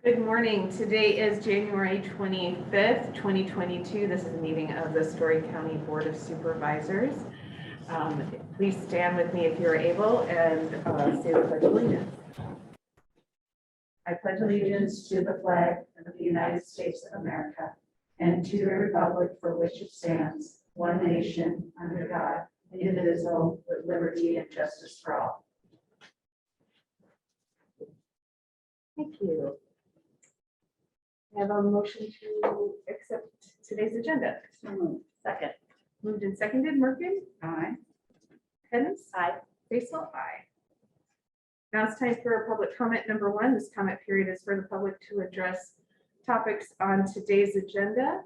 Good morning. Today is January 25th, 2022. This is a meeting of the Story County Board of Supervisors. Please stand with me if you're able and say the Pledge of Allegiance. I pledge allegiance to the flag of the United States of America and to the republic for which it stands, one nation, under God, indivisible, with liberty and justice for all. Thank you. I have a motion to accept today's agenda. So moved. Second. Moved and seconded. Merkin? Aye. Hens? Aye. Basil? Aye. Now it's time for public comment number one. This comment period is for the public to address topics on today's agenda.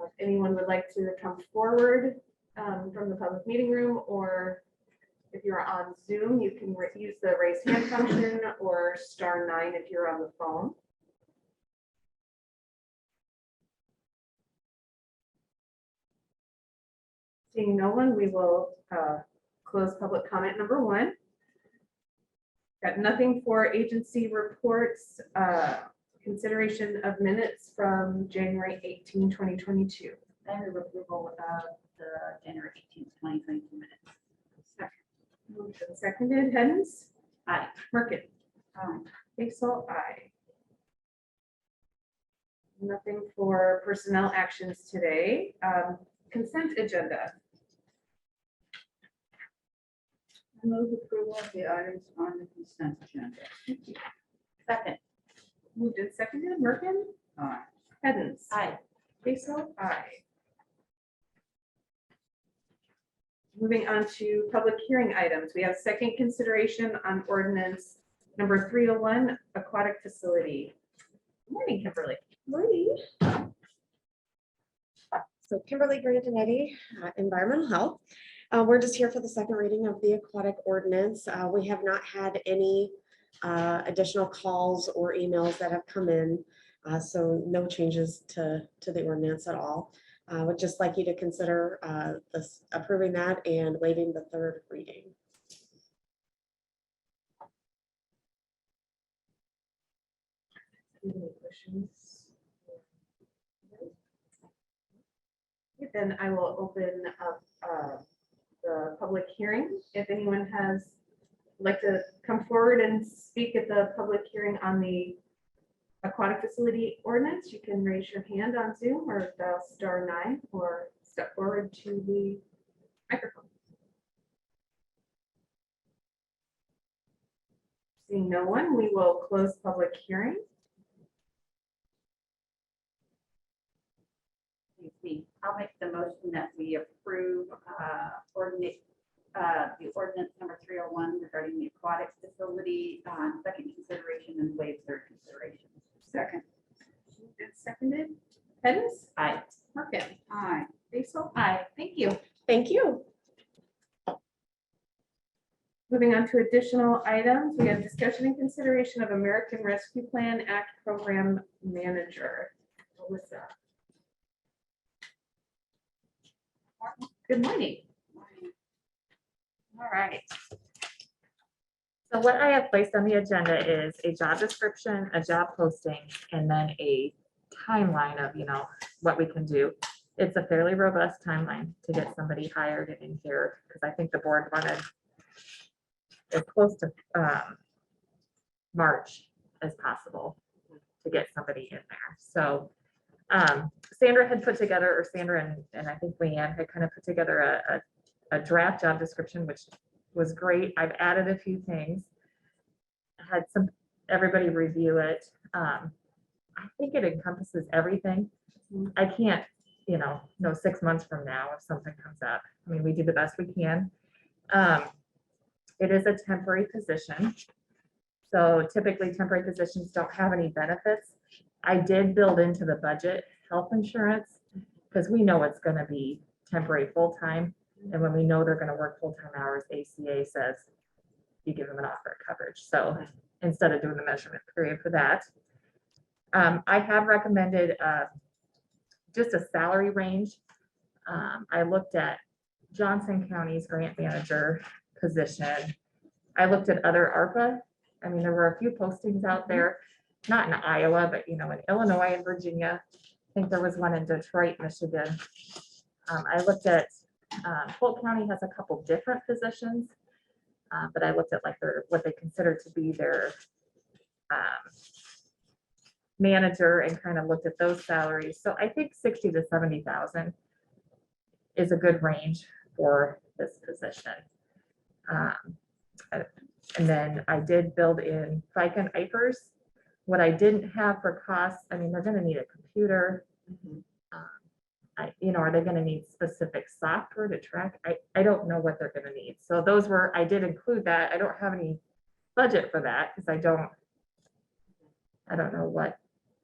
If anyone would like to come forward from the public meeting room, or if you're on Zoom, you can use the raise hand function or *9 if you're on the phone. Seeing no one, we will close public comment number one. Got nothing for agency reports. Consideration of minutes from January 18, 2022. I move approval of the January 18th, 2022 minutes. Second. Moved and seconded. Hens? Aye. Merkin? Aye. Basil? Aye. Nothing for personnel actions today. Consent agenda. I move approval of the items on the consent agenda. Second. Moved and seconded. Merkin? Aye. Hens? Aye. Basil? Aye. Moving on to public hearing items. We have second consideration on ordinance number 301, aquatic facility. Good morning, Kimberly. Morning. So Kimberly Grandinetti, Environmental Health. We're just here for the second reading of the aquatic ordinance. We have not had any additional calls or emails that have come in. So no changes to the ordinance at all. Would just like you to consider approving that and waiving the third reading. Any questions? Then I will open up the public hearing. If anyone has like to come forward and speak at the public hearing on the aquatic facility ordinance, you can raise your hand on Zoom or dial *9 or step forward to the microphone. Seeing no one, we will close public hearing. I'll make the motion that we approve the ordinance number 301 regarding the aquatic facility on second consideration and waive third consideration. Second. Moved and seconded. Hens? Aye. Merkin? Aye. Basil? Aye. Thank you. Thank you. Moving on to additional items, we have discussion and consideration of American Rescue Plan Act Program Manager. Alyssa. Good morning. All right. So what I have placed on the agenda is a job description, a job posting, and then a timeline of, what we can do. It's a fairly robust timeline to get somebody hired and in here, because I think the board wanted as close to March as possible to get somebody in there. So Sandra had put together, or Sandra and I think Leanne had kind of put together a draft job description, which was great. I've added a few things. I had everybody review it. I think it encompasses everything. I can't, know 6 months from now if something comes up. I mean, we do the best we can. It is a temporary position. So typically temporary positions don't have any benefits. I did build into the budget health insurance because we know it's going to be temporary full-time. And when we know they're going to work full-time hours, ACA says you give them an offer of coverage. So instead of doing the measurement period for that, I have recommended just a salary range. I looked at Johnson County's grant manager position. I looked at other ARPA. I mean, there were a few postings out there. not in Iowa, but in Illinois and Virginia. I think there was one in Detroit, Michigan. I looked at, Polk County has a couple different positions, but I looked at like what they consider to be their manager and kind of looked at those salaries. So I think 60 to 70,000 is a good range for this position. And then I did build in FICA and IFRS. What I didn't have for costs, I mean, they're gonna need a computer. Are they gonna need specific software to track? I don't know what they're gonna need. So I did include that. I don't have any budget for that because I don't know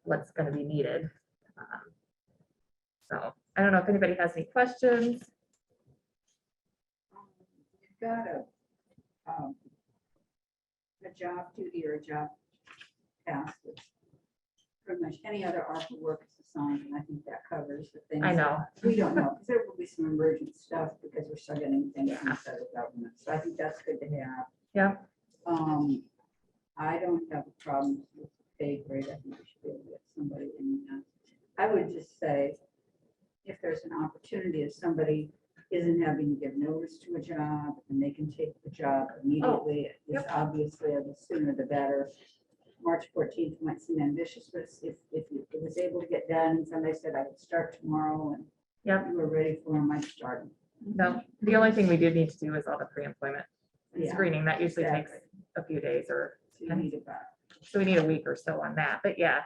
what's gonna be needed. So I don't know if anybody has any questions. You've got a job duty or a job task. That's pretty much any other ARPA work is assigned, and I think that covers the things. I know. that We don't know, because there will be some emergent stuff because we're still getting things from the federal government. So I think that's good to have. Yeah. I don't have a problem with the pay grade. I think we should be able to get somebody in. I would just say, if there's an opportunity, if somebody isn't having to give notice to a job and they can take the job immediately, it's obviously the sooner the better. March 14th might seem ambitious, but if it was able to get done and somebody said I would start tomorrow and you were ready for them, I'd start. No, the only thing we do need to do is all the pre-employment Yeah, screening. That usually takes exactly. a few days So you need it back. so we need a week or so on that. But yeah,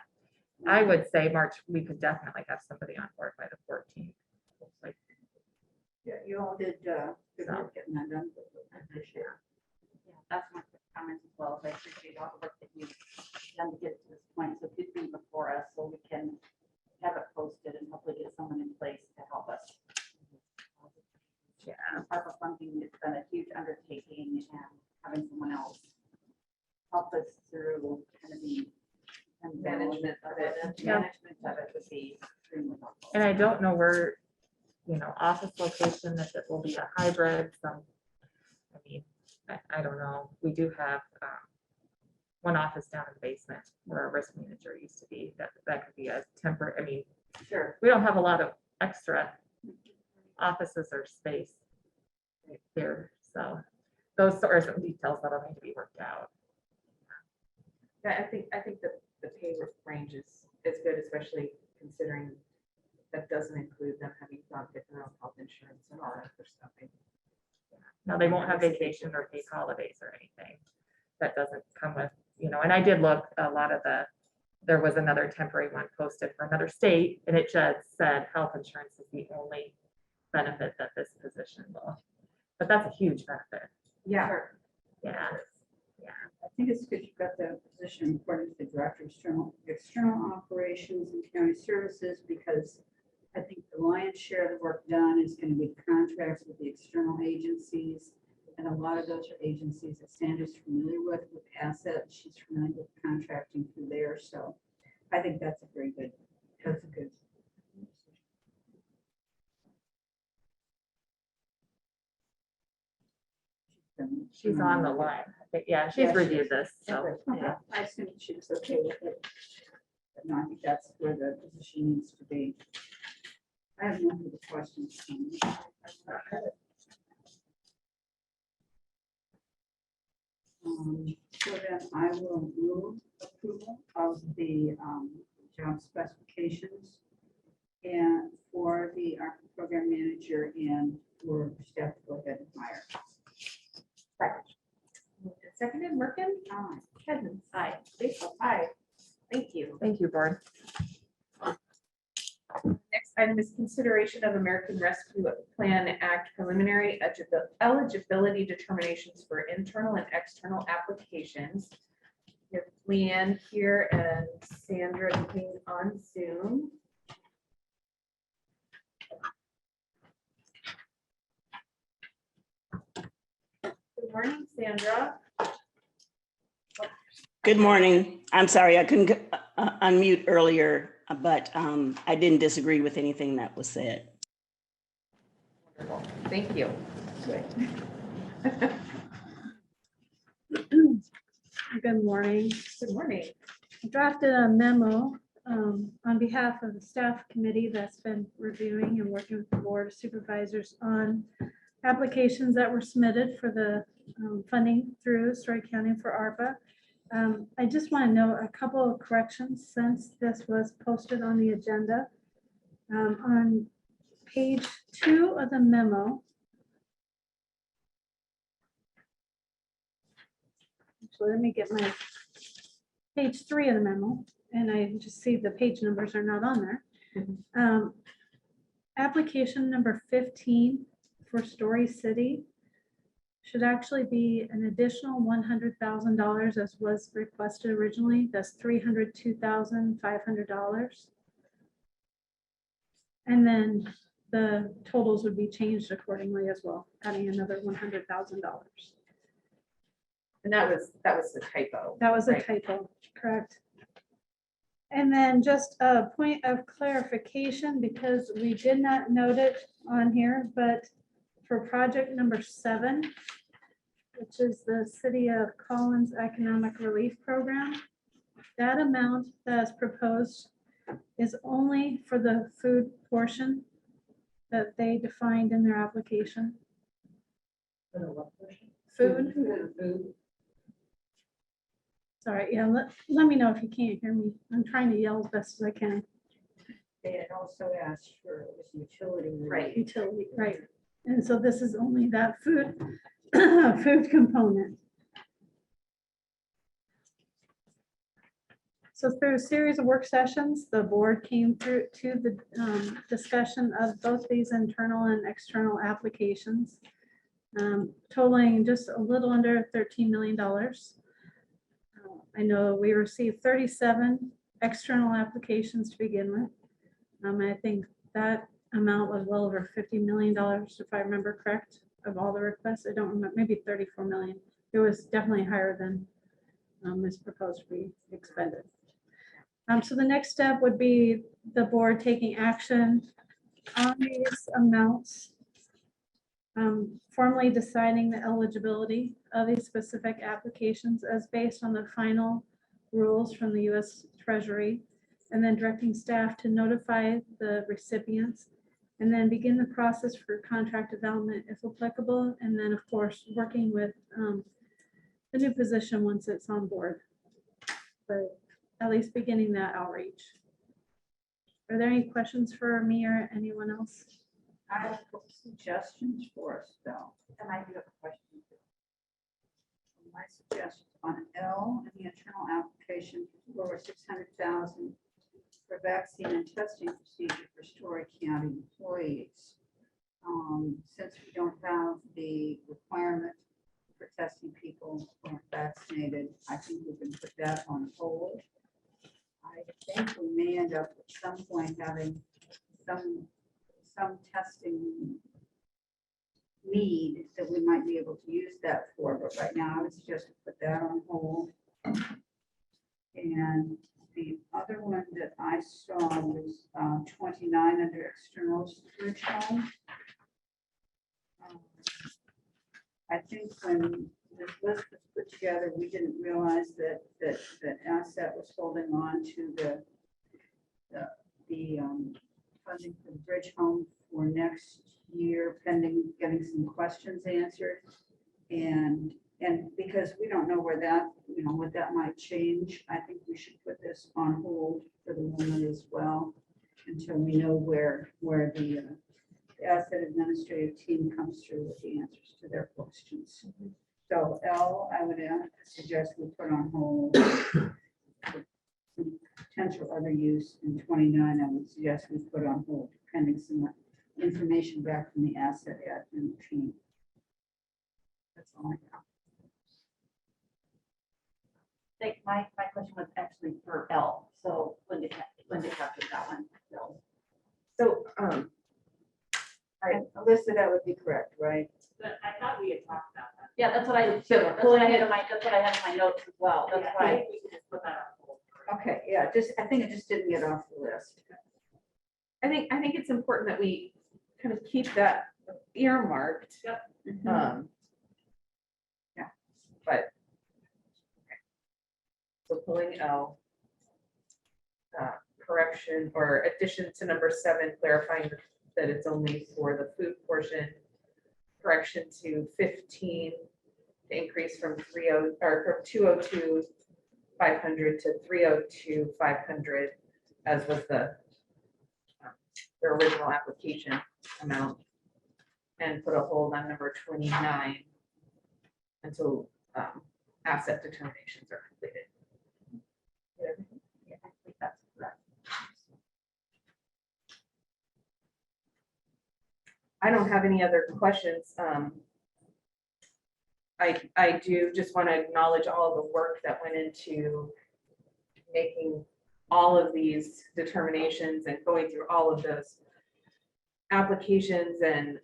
I would say March, we could definitely have somebody on board by the 14th. Like, Yeah, you all did good work getting that done. I appreciate it. Yeah, that's my comments as well. I appreciate all the work that you've done to get to this point. So good thing before us, so we can have it posted and hopefully get someone in place to help us. yeah, ARPA funding, it's been a huge undertaking, and having someone else help us through kind of the Management of it. Management of it would be extremely helpful. and I don't know where, office location, if it will be a hybrid, I don't know. We do have one office down in the basement where our risk manager used to be. That could be a temporary, Sure. we don't have a lot of extra offices or space right there. So those are some details that'll need to be worked out. Yeah, I think that the pay range is good, especially considering that doesn't include them having to get their own health insurance and all that other stuff. Now, they won't have vacation or paid holidays or anything. That doesn't come with, and I did look, there was another temporary one posted for another state, and it just said health insurance is the only benefit that this position will. But that's a huge benefit. Yeah. Yeah. I think it's good you've got the position reporting to the director of external operations and county services, because I think the lion's share of the work done is going to be contracts with the external agencies. And a lot of those are agencies that Sandra's familiar with assets. She's familiar with contracting through there. So I think that's a good. She's on the line. Yeah, she's Yeah, she reviewed is. this, so. Okay. I assumed she was okay with it. But no, I think that's where the position needs to be. I have no other questions. So then I will move approval of the job specifications and for the ARPA program manager and for staff to go ahead and hire. Seconded, Merkin? Aye. Kevin? Aye. Rachel? Aye. Thank you. Thank you, board. Next item is consideration of American Rescue Plan Act preliminary eligibility determinations for internal and external applications. We have Leanne here and Sandra looking on Zoom. Good morning, Sandra. Good morning. I'm sorry, I couldn't unmute earlier, but I didn't disagree with anything that was said. Wonderful. Thank you. Good morning. Good morning. drafted a memo on behalf of the staff committee that's been reviewing and working with the board of supervisors on applications that were submitted for the funding through Story County for ARPA. I just want to note a couple of corrections since this was posted on the agenda. On page 2 of the memo. Actually, let me get my page 3 of the memo, and I just see the page numbers are not on there. Application number 15 for Story City should actually be an additional $100,000 as was requested originally. That's $302,500. And then the totals would be changed accordingly as well, adding another $100,000. And that was the typo. That was a Right. typo, correct? And then just a point of clarification, because we did not note it on here, but for project number 7, which is the City of Collins Economic Relief Program, that amount that's proposed is only for the food portion that they defined in their application. Food. Sorry, yeah, let me know if you can't hear me. I'm trying to yell as best as I can. They had also asked for utility. Right. Utility, right. And so this is only that food, food component. So through a series of work sessions, the board came through to the discussion of both these internal and external applications, totaling just a little under $13 million. I know we received 37 external applications to begin with. I think that amount was well over $50 million, if I remember correct, of all the requests. I don't remember, maybe 34 million. It was definitely higher than is proposed to be expended. So the next step would be the board taking action on these amounts, formally deciding the eligibility of these specific applications as based on the final rules from the U.S. Treasury, and then directing staff to notify the recipients, and then begin the process for contract development if applicable, and then of course working with the new position once it's on board. But at least beginning that outreach. Are there any questions for me or anyone else? I have suggestions for us, though. And I do have a question. My suggestion on L in the internal application, lower 600,000 for vaccine and testing procedure for Story County employees. Since we don't have the requirement for testing people who aren't vaccinated, I think we can put that on hold. I think we may end up at some point having some testing need that we might be able to use that for, but right now I would suggest to put that on hold. And the other one that I saw was 29 under externals, bridge home. I think when this list was put together, we didn't realize that Asset was holding on to the funding for the bridge home for next year, pending getting some questions answered. And because we don't know where that, what that might change, I think we should put this on hold for the moment as well, until we know where the asset administrative team comes through with the answers to their questions. So L, I would suggest we put on hold. Potential other use in 29, I would suggest we put on hold pending some information back from the asset admin team. That's all I got. My question was actually for L. So when did capture that one? So, Alyssa, that would be correct, right? But I thought we had talked about that. Yeah, that's what I did too. So That's what I had in my notes as well. That's I why. think we could just put that on hold. Okay, yeah, I think it just didn't get off the list. I think it's important that we kind of keep that earmarked. Yep. Yeah, but. Okay. So pulling L, correction or addition to number 7, clarifying that it's only for the food portion. Correction to 15, the increase from 30 or from 202,500 to 302,500, as was the original application amount, and put a hold on number 29 until asset determinations are completed. Yeah, I think that's correct. I don't have any other questions. I do just want to acknowledge all the work that went into making all of these determinations and going through all of those applications and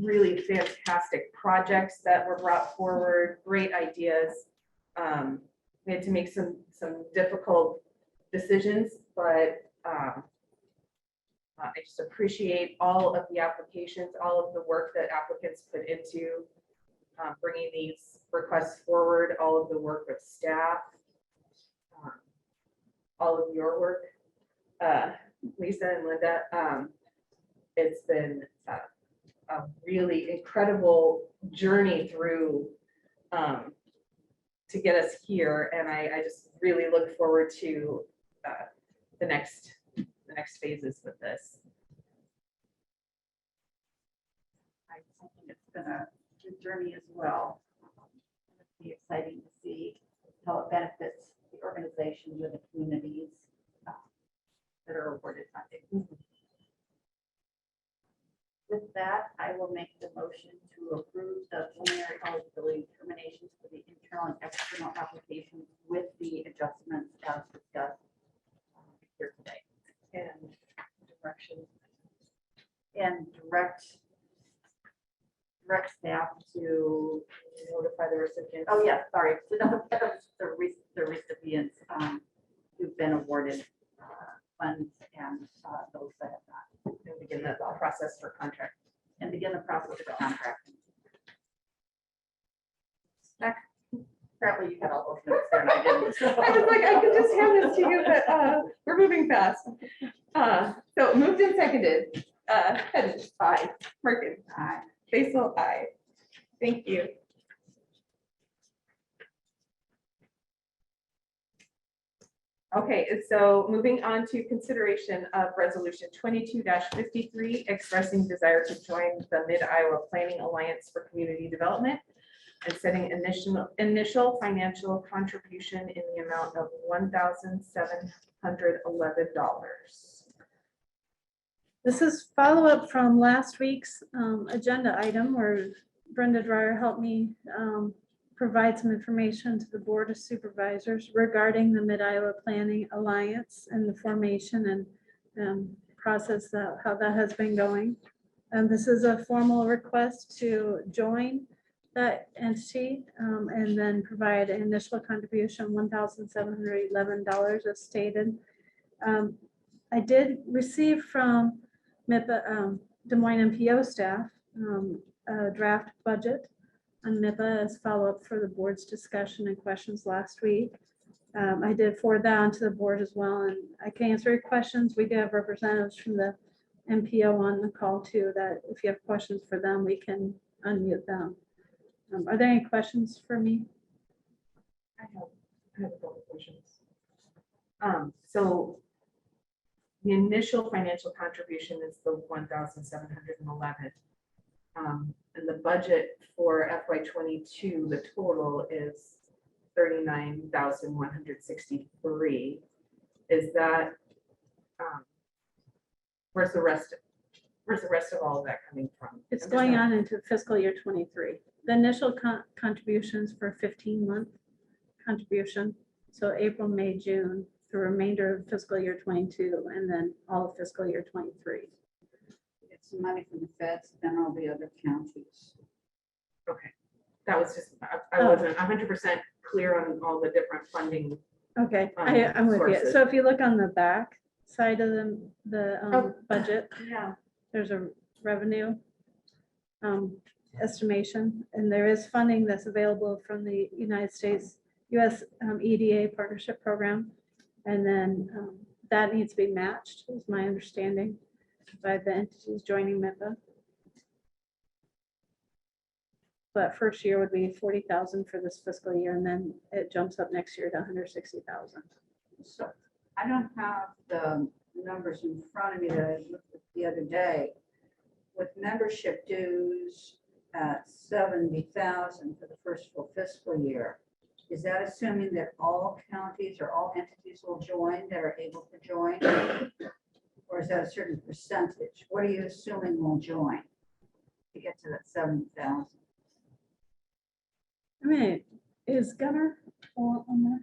really fantastic projects that were brought forward, great ideas. We had to make some difficult decisions, but I just appreciate all of the applications, all of the work that applicants put into bringing these requests forward, all of the work of staff, all of your work, Lisa and Linda. It's been a really incredible journey through to get us here, and I just really look forward to the next phases with this. I think it's been a good journey as well. It'll be exciting to see how it benefits the organizations and the communities that are awarded funding. With that, I will make the motion to approve the preliminary eligibility determinations for the internal and external applications with the adjustments as discussed here today. And direction. And direct staff to Notify the recipient. oh, yeah, sorry, to notify the recipients who've been awarded funds and those that have not, And begin the process for contract. and begin the process of contracting. Apparently you had all those notes there and I didn't. I was like, I could just hand this to you, but we're moving fast. So moved and seconded. Hens, aye. Merkin, Aye. Basil, aye. Thank you. Okay, so moving on to consideration of resolution 22-53, expressing desire to join the Mid-Iowa Planning Alliance for Community Development and setting initial financial contribution in the amount of $1,711. This is follow-up from last week's agenda item where Brenda Dreyer helped me provide some information to the Board of Supervisors regarding the Mid-Iowa Planning Alliance and the formation and process that how that has been going. And this is a formal request to join that entity and then provide an initial contribution, $1,711 as stated. I did receive from MIPA, Des Moines MPO staff, a draft budget on MIPA as follow-up for the board's discussion and questions last week. I did forward that on to the board as well, and I can answer your questions. We do have representatives from the MPO on the call too, that if you have questions for them, we can unmute them. Are there any questions for me? I have a couple of questions. So the initial financial contribution is the 1,711. And the budget for FY22, the total is 39,163. Is that where's the rest of all of that coming from? It's going on into fiscal year 23. The initial contributions for 15-month contribution. So April, May, June, the remainder of fiscal year 22, and then all of fiscal year 23. It's money from the feds and all the other counties. Okay, that was just, I wasn't 100% clear on all the different funding. Okay, I'm with you. sources. So if you look on the back side of the Oh. budget, Yeah. there's a revenue estimation, and there is funding that's available from the United States, US EDA partnership program. And then that needs to be matched, is my understanding, by the entities joining MIPA. But first year would be 40,000 for this fiscal year, and then it jumps up next year to 160,000. So I don't have the numbers in front of me that I looked at the other day. With membership dues at 70,000 for the first full fiscal year, is that assuming that all counties or all entities will join that are able to join? Or is that a certain percentage? What are you assuming will join to get to that 70,000? I mean, is Gunner on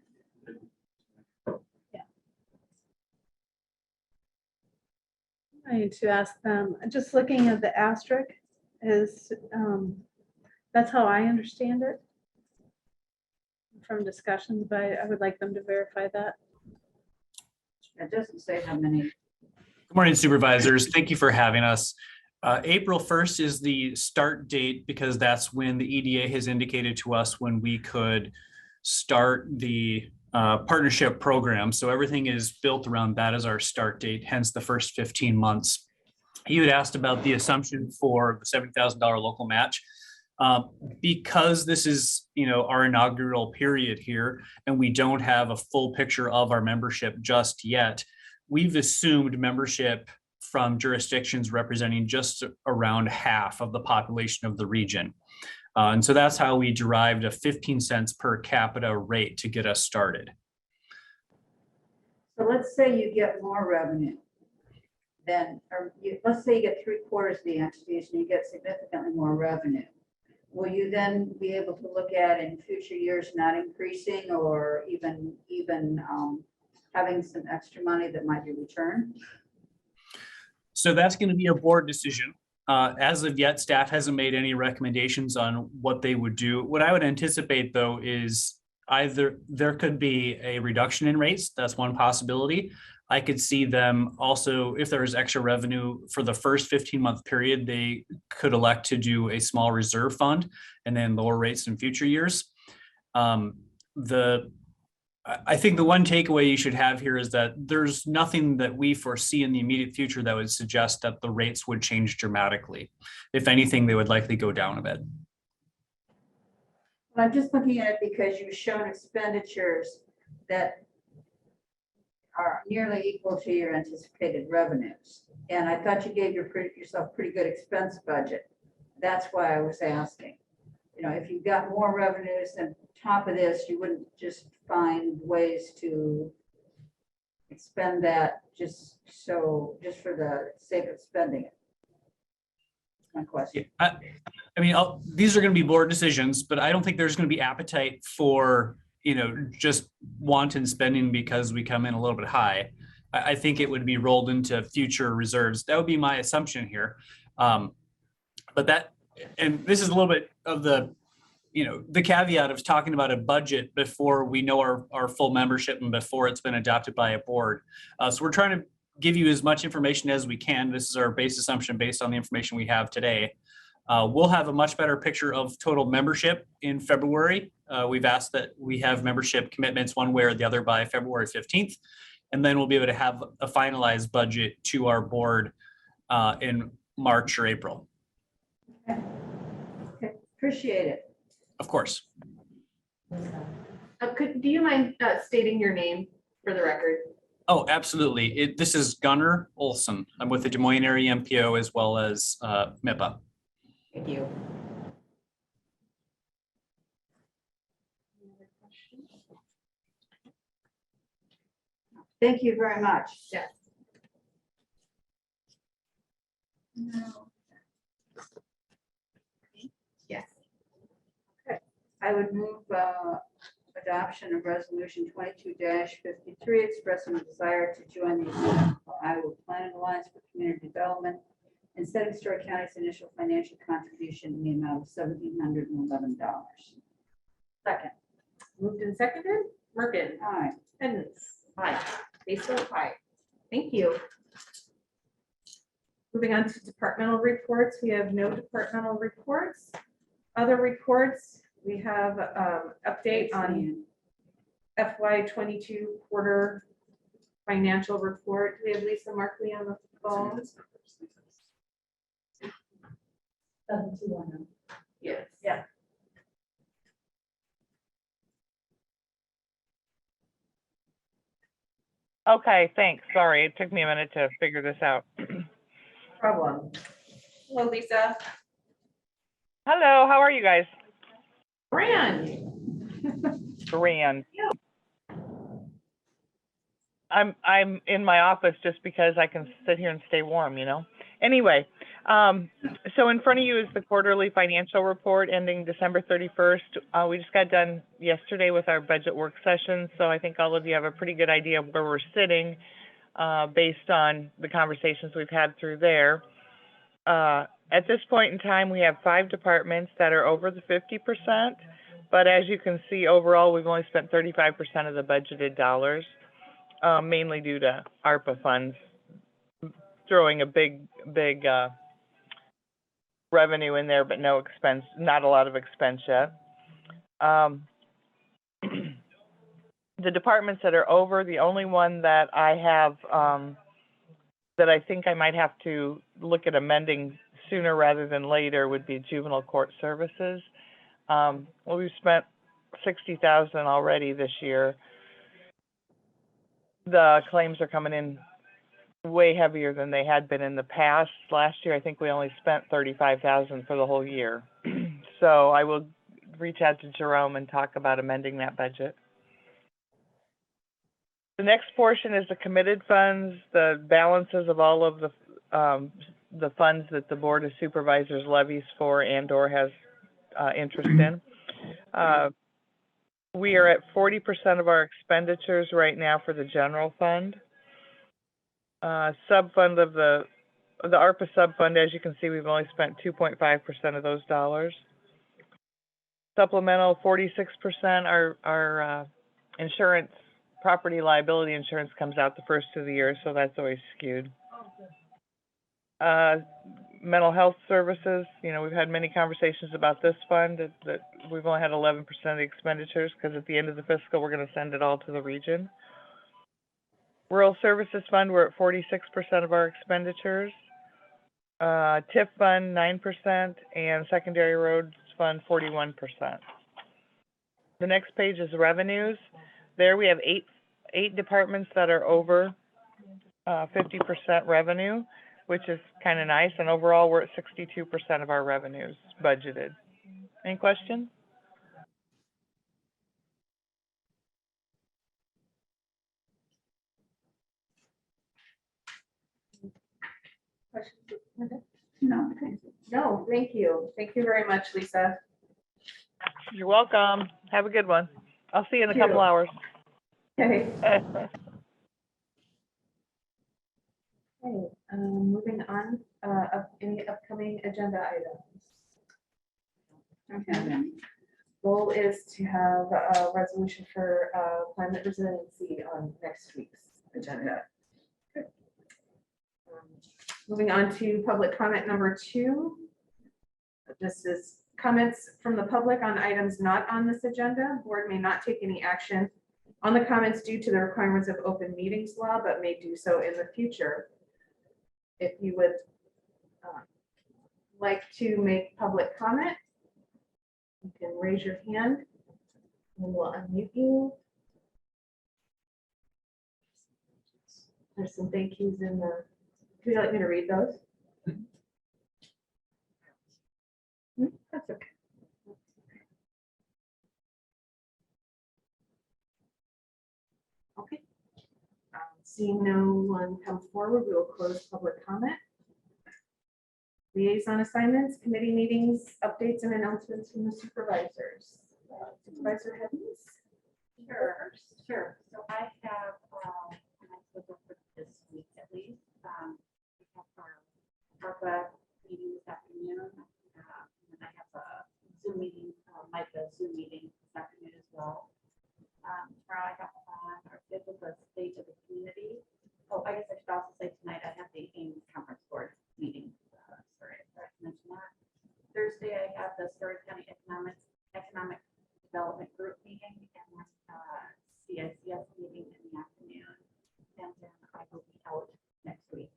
there? I need to ask them, just looking at the asterisk is, that's how I understand it from discussions, but I would like them to verify that. It doesn't say how many. Good morning, supervisors. Thank you for having us. April 1st is the start date because that's when the EDA has indicated to us when we could start the partnership program. So everything is built around that as our start date, hence the first 15 months. You had asked about the assumption for the $70,000 local match. Because this is, our inaugural period here, and we don't have a full picture of our membership just yet, we've assumed membership from jurisdictions representing just around half of the population of the region. And so that's how we derived a 15 cents per capita rate to get us started. So let's say you get more revenue than, let's say you get 3/4 of the entities and you get significantly more revenue. Will you then be able to look at in future years not increasing or even having some extra money that might be returned? So that's going to be a board decision. As of yet, staff hasn't made any recommendations on what they would do. What I would anticipate, though, is either there could be a reduction in rates. That's one possibility. I could see them also, if there is extra revenue for the first 15-month period, they could elect to do a small reserve fund and then lower rates in future years. I think the one takeaway you should have here is that there's nothing that we foresee in the immediate future that would suggest that the rates would change dramatically. If anything, they would likely go down a bit. Well, I'm just looking at it because you've shown expenditures that are nearly equal to your anticipated revenues. And I thought you gave yourself pretty good expense budget. That's why I was asking. If you've got more revenues than top of this, you wouldn't just find ways to expend that just for the sake of spending it. That's my question. I mean, these are going to be board decisions, but I don't think there's going to be appetite for, just wanton spending because we come in a little bit high. I think it would be rolled into future reserves. That would be my assumption here. And this is a little bit of the caveat of talking about a budget before we know our full membership and before it's been adopted by a board. So we're trying to give you as much information as we can. This is our base assumption based on the information we have today. We'll have a much better picture of total membership in February. We've asked that we have membership commitments one way or the other by February 15th. And then we'll be able to have a finalized budget to our board in March or April. Okay, appreciate it. Of course. Do you mind stating your name for the record? Oh, absolutely. This is Gunnar Olson. I'm with the Des Moines Area MPO as well as MIPA. Thank you. Thank you very much. Yes. No. Yes. I would move adoption of resolution 22-53 expressing a desire to join the Iowa Planning Alliance for Community Development and setting Story County's initial financial contribution in the amount of $1,711. Second. Moved and seconded. Merkin. Aye. Hens. Aye. Basil. Aye. Thank you. Moving on to departmental reports. We have no departmental reports. Other reports, we have update on FY22 quarter financial report. Do we have Lisa Markley on the phone? 7210. Yes. Yeah. Okay, thanks. Sorry, it took me a minute to figure this out. Problem. Hello, Lisa. Hello, how are you guys? Grand. Grand. I'm in my office just because I can sit here and stay warm, you know? Anyway, so in front of you is the quarterly financial report ending December 31st. We just got done yesterday with our budget work session, so I think all of you have a pretty good idea of where we're sitting based on the conversations we've had through there. At this point in time, we have 5 departments that are over the 50%, but as you can see, overall, we've only spent 35% of the budgeted dollars, mainly due to ARPA funds throwing a big revenue in there, but no expense, not a lot of expense yet. The departments that are over, the only one that I have, that I think I might have to look at amending sooner rather than later would be juvenile court services. Well, we've spent $60,000 already this year. The claims are coming in way heavier than they had been in the past. Last year, I think we only spent $35,000 for the whole year. So I will reach out to Jerome and talk about amending that budget. The next portion is the committed funds, the balances of all of the funds that the Board of Supervisors levies for and/or has interest in. We are at 40% of our expenditures right now for the general fund. Sub-fund of the ARPA sub-fund, as you can see, we've only spent 2.5% of those dollars. Supplemental, 46%. Our insurance, property liability insurance comes out the first of the year, so that's always skewed. Mental health services, you know, we've had many conversations about this fund, that we've only had 11% of the expenditures, because at the end of the fiscal, we're going to send it all to the region. Rural Services Fund, we're at 46% of our expenditures. TIF Fund, 9%, and Secondary Roads Fund, 41%. The next page is revenues. There we have eight departments that are over 50% revenue, which is kind of nice, and overall, we're at 62% of our revenues budgeted. Any questions? No. No, thank you. Thank you very much, Lisa. You're welcome. Have a good one. I'll see you in a Thank couple you. hours. Okay. Okay, moving on, any upcoming agenda items? Goal is to have a resolution for climate resiliency on next week's agenda. Good. Moving on to public comment number 2. This is comments from the public on items not on this agenda. Board may not take any action on the comments due to the requirements of open meetings law, but may do so in the future. If you would like to make public comment, you can raise your hand and we'll unmute you. There's some thank yous in the, would you like me to read those? That's okay. Okay. Seeing no one come forward, we will close public comment. Liaison assignments, committee meetings, updates and announcements from the supervisors. Supervisor Heavens? Sure. So I have, and I scheduled for this week at least, we have our ARPA meeting this afternoon. And I have a Zoom meeting, Micah Zoom meeting this afternoon as well. Tomorrow I have on our schedule the state of the community. Oh, I guess I should also say tonight I have the Ames Conference Board meeting. Sorry, I forgot to mention that. Thursday I have the Story County Economic Development Group meeting and CICS meeting in the afternoon. and then I will be out next week.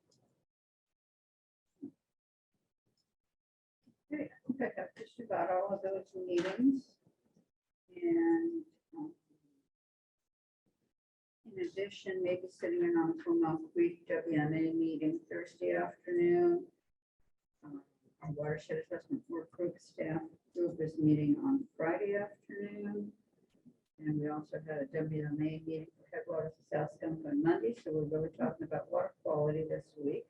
Okay, I think I have just about all of those meetings. And in addition, maybe sitting in on the Plymouth Creek WMA meeting Thursday afternoon. Our watershed assessment work group staff group is meeting on Friday afternoon. And we also had a WMA meeting for Headwaters of South Skunk on Monday, so we're really talking about water quality this week.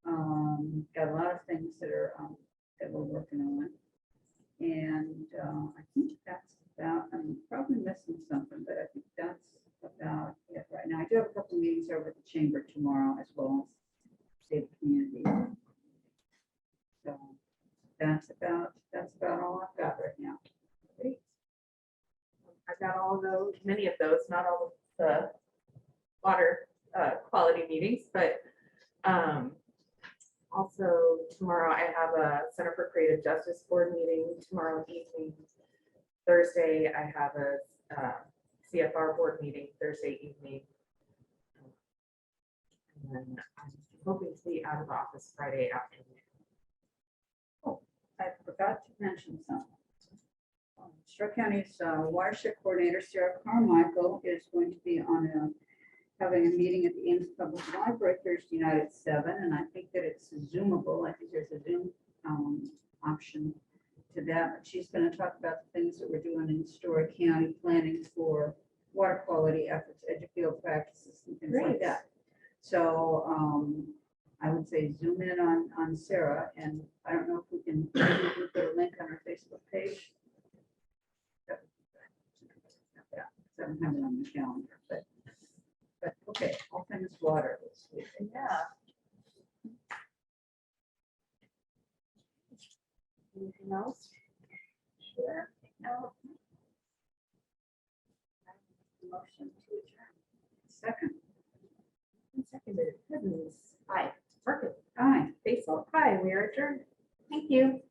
Got a lot of things that are that we're working on. And I think that's about, I'm probably missing something, but I think that's about it right now. I do have a couple meetings over at the chamber tomorrow as well as state community. So that's about all I've got right now. Great. I've got all those, many of those, not all of the water quality meetings, but also tomorrow I have a Center for Creative Justice Board meeting tomorrow evening. Thursday, I have a CFR board meeting Thursday evening. And then I'm hoping to be out of office Friday afternoon. I forgot to mention something. Stark County's watershed coordinator, Sarah Carmichael, is going to be having a meeting at the Ames Public Library Thursday night at 7, and I think that it's Zoomable. I think there's a Zoom option to that. But she's going to talk about the things that we're doing in Story County, planning for water quality efforts, educational practices, and things like Great. that. So I would say zoom in on Sarah, and I don't know if we can put a link on our Facebook page. Yeah, I don't have it on the calendar, but okay, all things water this week. Yeah. Anything else? Sure. No. Motion to adjourn. Second, Seconded. Goodness. Aye. Marcus. aye. Basil. Hi, we are adjourned. Thank you.